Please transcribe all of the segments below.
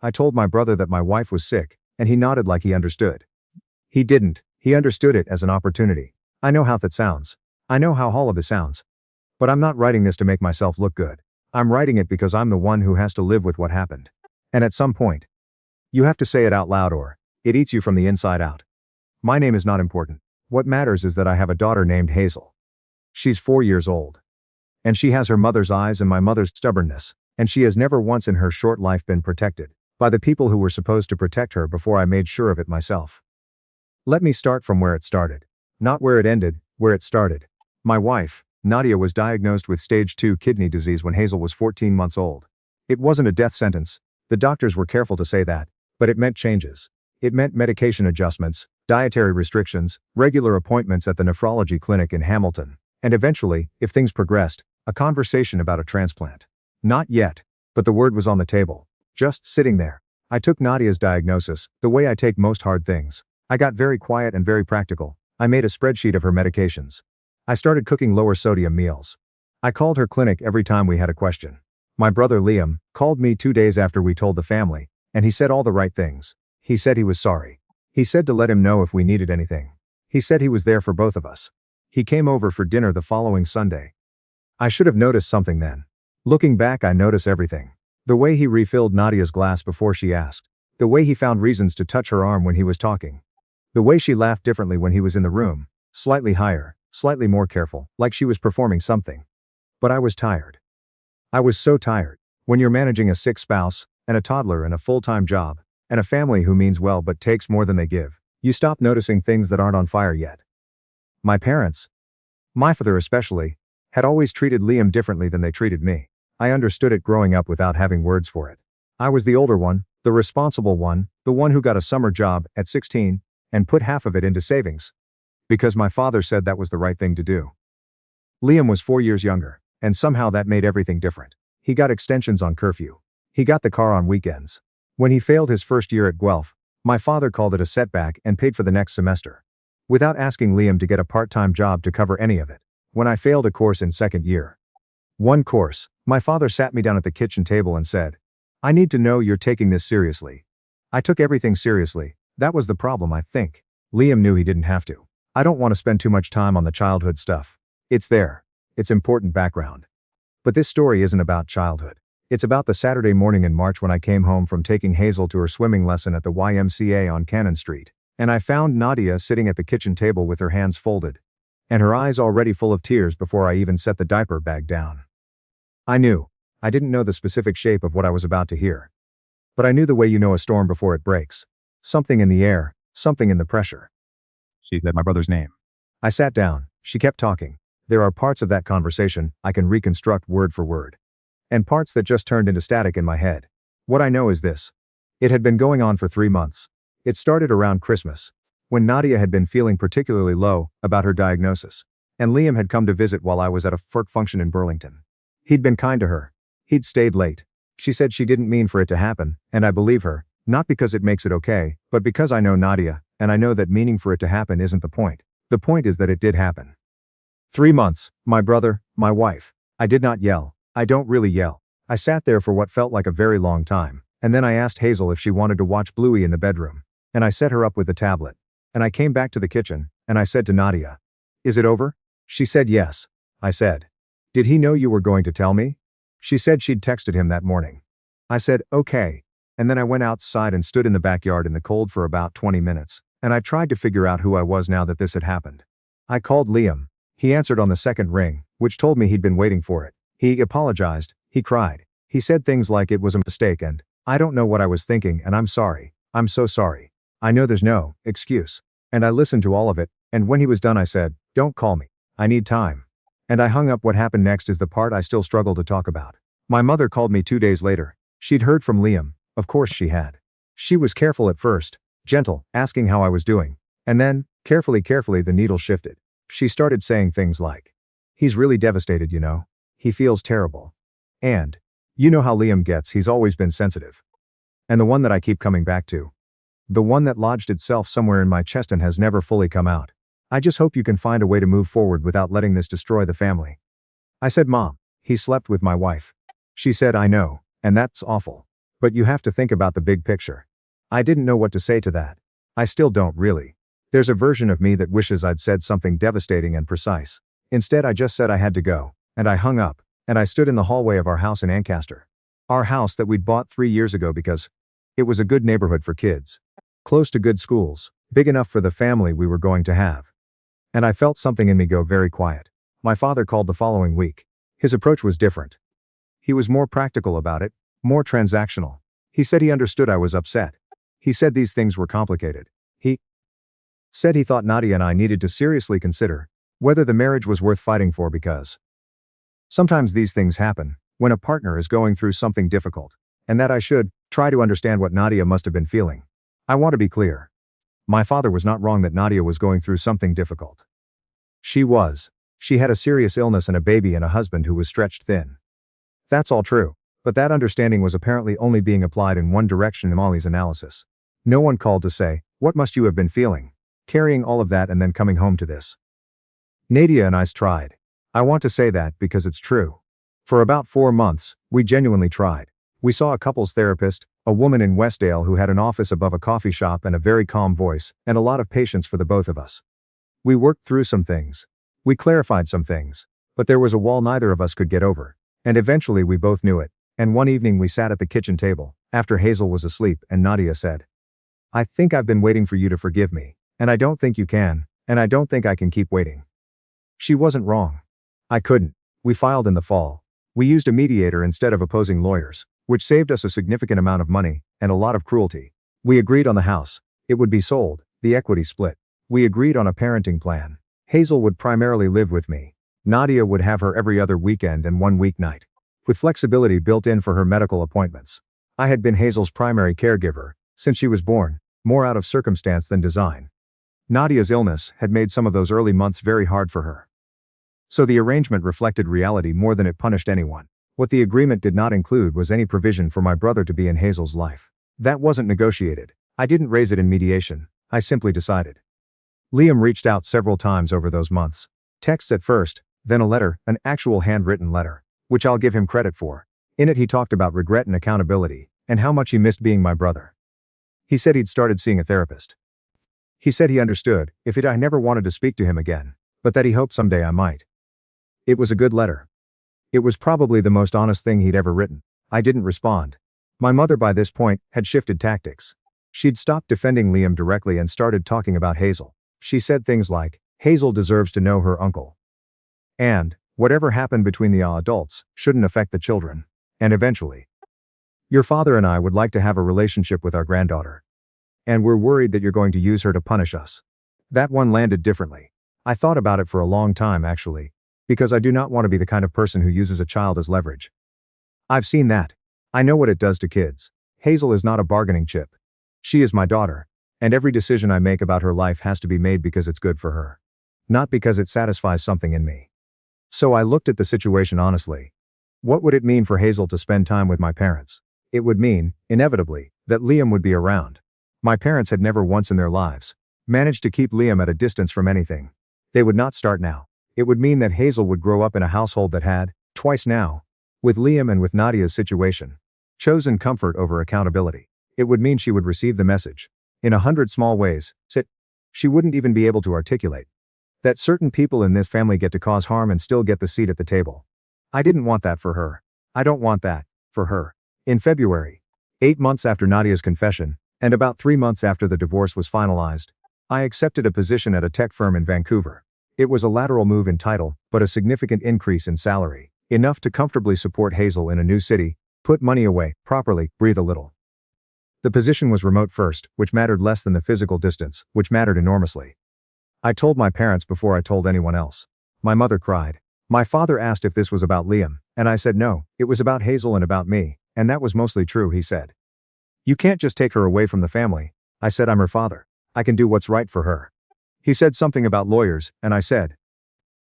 I told my brother that my wife was sick, and he nodded like he understood. He didn't, he understood it as an opportunity. I know how that sounds. I know how all of this sounds. But I'm not writing this to make myself look good. I'm writing it because I'm the one who has to live with what happened. And at some point, you have to say it out loud or it eats you from the inside out. My name is not important. What matters is that I have a daughter named Hazel. She's 4 years old. And she has her mother's eyes and my mother's stubbornness, and she has never once in her short life been protected by the people who were supposed to protect her before I made sure of it myself. Let me start from where it started. Not where it ended, where it started. My wife, Nadia, was diagnosed with stage 2 kidney disease when Hazel was 14 months old. It wasn't a death sentence. The doctors were careful to say that, but it meant changes. It meant medication adjustments, dietary restrictions, regular appointments at the nephrology clinic in Hamilton, and eventually, if things progressed, a conversation about a transplant. Not yet, but the word was on the table, just sitting there. I took Nadia's diagnosis, the way I take most hard things. I got very quiet and very practical. I made a spreadsheet of her medications. I started cooking lower sodium meals. I called her clinic every time we had a question. My brother Liam called me 2 days after we told the family, and he said all the right things. He said he was sorry. He said to let him know if we needed anything. He said he was there for both of us. He came over for dinner the following Sunday. I should have noticed something then. Looking back, I notice everything. The way he refilled Nadia's glass before she asked. The way he found reasons to touch her arm when he was talking. The way she laughed differently when he was in the room, slightly higher, slightly more careful, like she was performing something. But I was tired. I was so tired. When you're managing a sick spouse, and a toddler and a full-time job, and a family who means well but takes more than they give, you stop noticing things that aren't on fire yet. My parents, my father especially, had always treated Liam differently than they treated me. I understood it growing up without having words for it. I was the older one, the responsible one, the one who got a summer job at 16, and put half of it into savings. Because my father said that was the right thing to do. Liam was 4 years younger, and somehow that made everything different. He got extensions on curfew. He got the car on weekends. When he failed his first year at Guelph, my father called it a setback and paid for the next semester. Without asking Liam to get a part-time job to cover any of it. When I failed a course in second year, one course, my father sat me down at the kitchen table and said, "I need to know you're taking this seriously." I took everything seriously. That was the problem, I think. Liam knew he didn't have to. I don't want to spend too much time on the childhood stuff. It's there. It's important background. But this story isn't about childhood. It's about the Saturday morning in March when I came home from taking Hazel to her swimming lesson at the YMCA on Cannon Street, and I found Nadia sitting at the kitchen table with her hands folded, and her eyes already full of tears before I even set the diaper bag down. I knew. I didn't know the specific shape of what I was about to hear. But I knew the way you know a storm before it breaks. Something in the air, something in the pressure. She said my brother's name. I sat down. She kept talking. There are parts of that conversation I can reconstruct word for word. And parts that just turned into static in my head. What I know is this. It had been going on for 3 months. It started around Christmas, when Nadia had been feeling particularly low about her diagnosis, and Liam had come to visit while I was at a FERC function in Burlington. He'd been kind to her. He'd stayed late. She said she didn't mean for it to happen, and I believe her, not because it makes it okay, but because I know Nadia, and I know that meaning for it to happen isn't the point. The point is that it did happen. 3 months, my brother, my wife. I did not yell. I don't really yell. I sat there for what felt like a very long time, and then I asked Hazel if she wanted to watch Bluey in the bedroom, and I set her up with the tablet. And I came back to the kitchen, and I said to Nadia, "Is it over?" She said yes. I said, "Did he know you were going to tell me?" She said she'd texted him that morning. I said, "Okay." And then I went outside and stood in the backyard in the cold for about 20 minutes, and I tried to figure out who I was now that this had happened. I called Liam. He answered on the second ring, which told me he'd been waiting for it. He apologized. He cried. He said things like it was a mistake and, "I don't know what I was thinking and I'm sorry. I'm so sorry. I know there's no excuse." And I listened to all of it, and when he was done I said, "Don't call me. I need time." And I hung up. What happened next is the part I still struggle to talk about. My mother called me 2 days later. She'd heard from Liam. Of course she had. She was careful at first, gentle, asking how I was doing. And then, carefully the needle shifted. She started saying things like, "He's really devastated, you know. He feels terrible. And, you know how Liam gets, he's always been sensitive." And the one that I keep coming back to. The one that lodged itself somewhere in my chest and has never fully come out. "I just hope you can find a way to move forward without letting this destroy the family." I said, "Mom, he slept with my wife." She said, "I know, and that's awful. But you have to think about the big picture. I didn't know what to say to that. I still don't really. There's a version of me that wishes I'd said something devastating and precise. Instead, I just said I had to go, and I hung up, and I stood in the hallway of our house in Ancaster. Our house that we'd bought 3 years ago because it was a good neighborhood for kids. Close to good schools, big enough for the family we were going to have. And I felt something in me go very quiet. My father called the following week. His approach was different. He was more practical about it, more transactional. He said he understood I was upset. He said these things were complicated. He said he thought Nadia and I needed to seriously consider whether the marriage was worth fighting for because sometimes these things happen when a partner is going through something difficult, and that I should try to understand what Nadia must have been feeling. I want to be clear. My father was not wrong that Nadia was going through something difficult. She was. She had a serious illness and a baby and a husband who was stretched thin. That's all true, but that understanding was apparently only being applied in one direction in Molly's analysis. No one called to say, "What must you have been feeling?" Carrying all of that and then coming home to this. Nadia and I's tried. I want to say that because it's true. For about 4 months, we genuinely tried. We saw a couples therapist, a woman in Westdale who had an office above a coffee shop and a very calm voice, and a lot of patience for the both of us. We worked through some things. We clarified some things. But there was a wall neither of us could get over. And eventually we both knew it. And one evening we sat at the kitchen table, after Hazel was asleep, and Nadia said, "I think I've been waiting for you to forgive me, and I don't think you can, and I don't think I can keep waiting." She wasn't wrong. I couldn't. We filed in the fall. We used a mediator instead of opposing lawyers, which saved us a significant amount of money, and a lot of cruelty. We agreed on the house. It would be sold, the equity split. We agreed on a parenting plan. Hazel would primarily live with me. Nadia would have her every other weekend and one weeknight, with flexibility built in for her medical appointments. I had been Hazel's primary caregiver since she was born, more out of circumstance than design. Nadia's illness had made some of those early months very hard for her. So the arrangement reflected reality more than it punished anyone. What the agreement did not include was any provision for my brother to be in Hazel's life. That wasn't negotiated. I didn't raise it in mediation. I simply decided. Liam reached out several times over those months. Texts at first, then a letter, an actual handwritten letter, which I'll give him credit for. In it he talked about regret and accountability, and how much he missed being my brother. He said he'd started seeing a therapist. He said he understood if I never wanted to speak to him again, but that he hoped someday I might. It was a good letter. It was probably the most honest thing he'd ever written. I didn't respond. My mother by this point had shifted tactics. She'd stopped defending Liam directly and started talking about Hazel. She said things like, "Hazel deserves to know her uncle." And, "Whatever happened between the adults shouldn't affect the children." And eventually, "Your father and I would like to have a relationship with our granddaughter. And we're worried that you're going to use her to punish us." That one landed differently. I thought about it for a long time actually, because I do not want to be the kind of person who uses a child as leverage. I've seen that. I know what it does to kids. Hazel is not a bargaining chip. She is my daughter, and every decision I make about her life has to be made because it's good for her, not because it satisfies something in me. So I looked at the situation honestly. What would it mean for Hazel to spend time with my parents? It would mean, inevitably, that Liam would be around. My parents had never once in their lives managed to keep Liam at a distance from anything. They would not start now. It would mean that Hazel would grow up in a household that had, twice now, with Liam and with Nadia's situation, chosen comfort over accountability. It would mean she would receive the message, in 100 small ways, she wouldn't even be able to articulate, that certain people in this family get to cause harm and still get the seat at the table. I didn't want that for her. I don't want that, for her. In February, 8 months after Nadia's confession, and about 3 months after the divorce was finalized, I accepted a position at a tech firm in Vancouver. It was a lateral move in title, but a significant increase in salary, enough to comfortably support Hazel in a new city, put money away, properly, breathe a little. The position was remote first, which mattered less than the physical distance, which mattered enormously. I told my parents before I told anyone else. My mother cried. My father asked if this was about Liam, and I said no, it was about Hazel and about me, and that was mostly true, he said. "You can't just take her away from the family." I said, "I'm her father. I can do what's right for her." He said something about lawyers, and I said,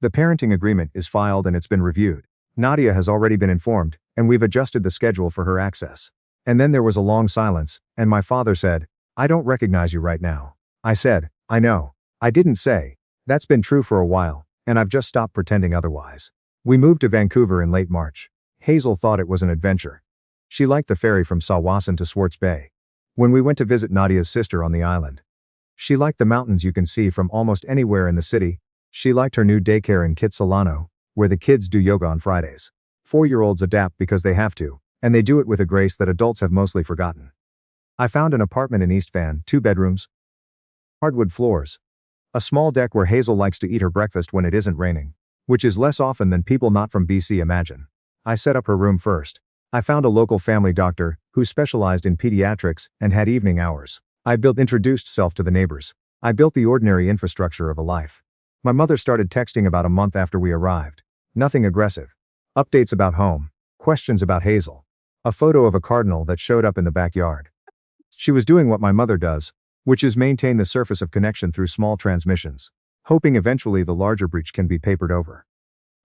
"The parenting agreement is filed and it's been reviewed. Nadia has already been informed, and we've adjusted the schedule for her access." And then there was a long silence, and my father said, "I don't recognize you right now." I said, "I know." I didn't say, "That's been true for a while, and I've just stopped pretending otherwise." We moved to Vancouver in late March. Hazel thought it was an adventure. She liked the ferry from Sawasan to Swartz Bay. When we went to visit Nadia's sister on the island. She liked the mountains you can see from almost anywhere in the city. She liked her new daycare in Kitsilano, where the kids do yoga on Fridays. 4-year-olds adapt because they have to, and they do it with a grace that adults have mostly forgotten. I found an apartment in East Van, 2 bedrooms, hardwood floors, a small deck where Hazel likes to eat her breakfast when it isn't raining, which is less often than people not from BC imagine. I set up her room first. I found a local family doctor who specialized in pediatrics and had evening hours. I introduced self to the neighbors. I built the ordinary infrastructure of a life. My mother started texting about a month after we arrived. Nothing aggressive. Updates about home. Questions about Hazel. A photo of a cardinal that showed up in the backyard. She was doing what my mother does, which is maintain the surface of connection through small transmissions, hoping eventually the larger breach can be papered over.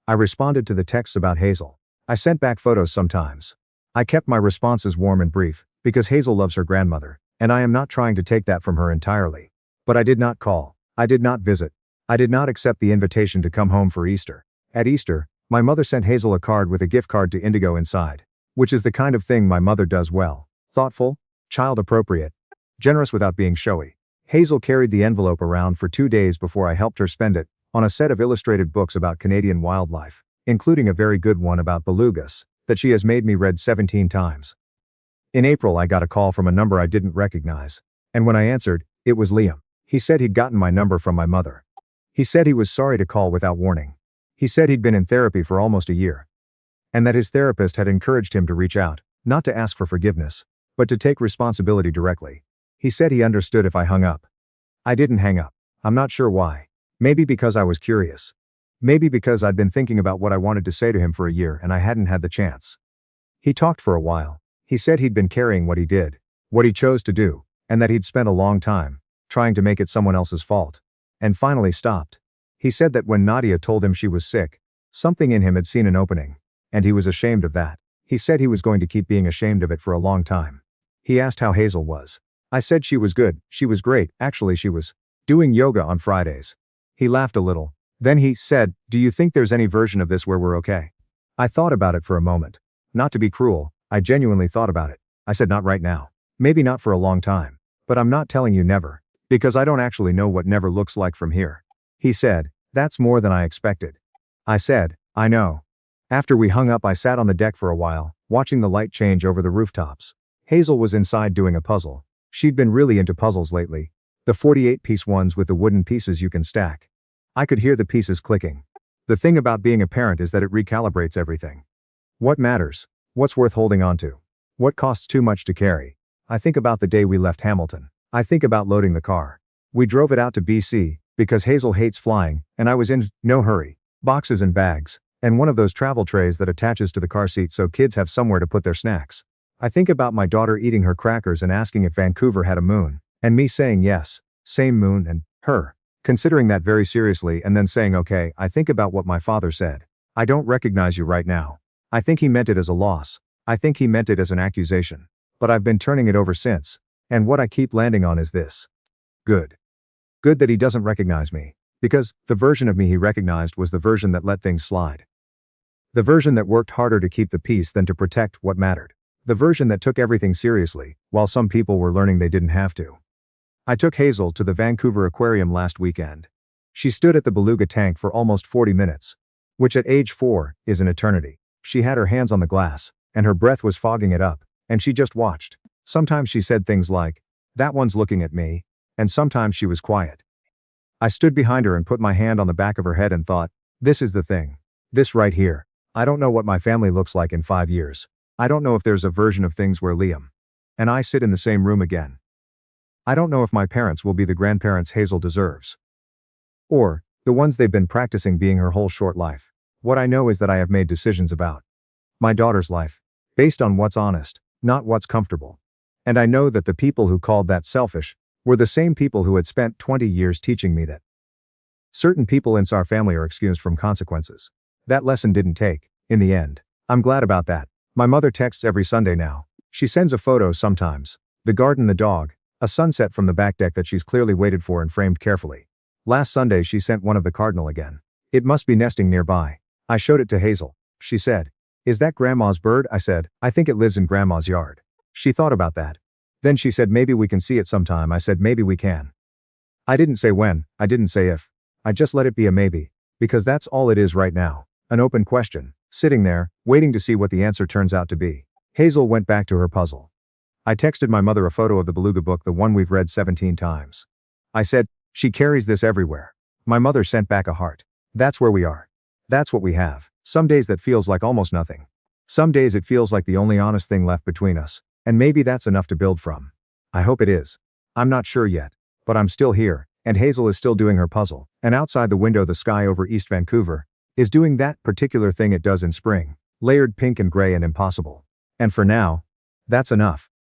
I responded to the texts about Hazel. I sent back photos sometimes. I kept my responses warm and brief, because Hazel loves her grandmother, and I am not trying to take that from her entirely. But I did not call. I did not visit. I did not accept the invitation to come home for Easter. At Easter, my mother sent Hazel a card with a gift card to Indigo inside, which is the kind of thing my mother does well. Thoughtful, child appropriate, generous without being showy. Hazel carried the envelope around for 2 days before I helped her spend it on a set of illustrated books about Canadian wildlife, including a very good one about belugas that she has made me read 17 times. In April, I got a call from a number I didn't recognize, and when I answered, it was Liam. He said he'd gotten my number from my mother. He said he was sorry to call without warning. He said he'd been in therapy for almost a year, and that his therapist had encouraged him to reach out, not to ask for forgiveness, but to take responsibility directly. He said he understood if I hung up. I didn't hang up. I'm not sure why. Maybe because I was curious. Maybe because I'd been thinking about what I wanted to say to him for a year and I hadn't had the chance. He talked for a while. He said he'd been carrying what he did, what he chose to do, and that he'd spent a long time trying to make it someone else's fault, and finally stopped. He said that when Nadia told him she was sick, something in him had seen an opening, and he was ashamed of that. He said he was going to keep being ashamed of it for a long time. He asked how Hazel was. I said she was good, she was great, actually she was doing yoga on Fridays. He laughed a little. Then he said, "Do you think there's any version of this where we're okay?" I thought about it for a moment. Not to be cruel, I genuinely thought about it. I said not right now. Maybe not for a long time. But I'm not telling you never, because I don't actually know what never looks like from here. He said, "That's more than I expected." I said, "I know." After we hung up, I sat on the deck for a while, watching the light change over the rooftops. Hazel was inside doing a puzzle. She'd been really into puzzles lately. The 48-piece ones with the wooden pieces you can stack. I could hear the pieces clicking. The thing about being a parent is that it recalibrates everything. What matters? What's worth holding on to? What costs too much to carry? I think about the day we left Hamilton. I think about loading the car. We drove it out to BC, because Hazel hates flying, and I was in no hurry. Boxes and bags, and one of those travel trays that attaches to the car seat so kids have somewhere to put their snacks. I think about my daughter eating her crackers and asking if Vancouver had a moon, and me saying yes, same moon, and her considering that very seriously and then saying okay. I think about what my father said. "I don't recognize you right now." I think he meant it as a loss. I think he meant it as an accusation. But I've been turning it over since, and what I keep landing on is this. Good. Good that he doesn't recognize me, because the version of me he recognized was the version that let things slide. The version that worked harder to keep the peace than to protect what mattered. The version that took everything seriously, while some people were learning they didn't have to. I took Hazel to the Vancouver Aquarium last weekend. She stood at the beluga tank for almost 40 minutes, which at age 4 is an eternity. She had her hands on the glass, and her breath was fogging it up, and she just watched. Sometimes she said things like, "That one's looking at me," and sometimes she was quiet. I stood behind her and put my hand on the back of her head and thought, this is the thing. This right here. I don't know what my family looks like in 5 years. I don't know if there's a version of things where Liam and I sit in the same room again. I don't know if my parents will be the grandparents Hazel deserves. Or the ones they've been practicing being her whole short life. What I know is that I have made decisions about my daughter's life, based on what's honest, not what's comfortable. And I know that the people who called that selfish were the same people who had spent 20 years teaching me that certain people in our family are excused from consequences. That lesson didn't take, in the end. I'm glad about that. My mother texts every Sunday now. She sends a photo sometimes. The garden, the dog, a sunset from the back deck that she's clearly waited for and framed carefully. Last Sunday she sent one of the cardinal again. It must be nesting nearby. I showed it to Hazel. She said, Is that Grandma's bird? I said. I think it lives in Grandma's yard. She thought about that. Then she said maybe we can see it sometime. I said maybe we can. I didn't say when, I didn't say if. I just let it be a maybe. Because that's all it is right now. An open question. Sitting there, waiting to see what the answer turns out to be. Hazel went back to her puzzle. I texted my mother a photo of the Beluga book, the one we've read 17 times. I said, she carries this everywhere. My mother sent back a heart. That's where we are. That's what we have. Some days that feels like almost nothing. Some days it feels like the only honest thing left between us, and maybe that's enough to build from. I hope it is. I'm not sure yet. But I'm still here, and Hazel is still doing her puzzle, and outside the window the sky over East Vancouver is doing that particular thing it does in spring, layered pink and gray and impossible. And for now, that's enough.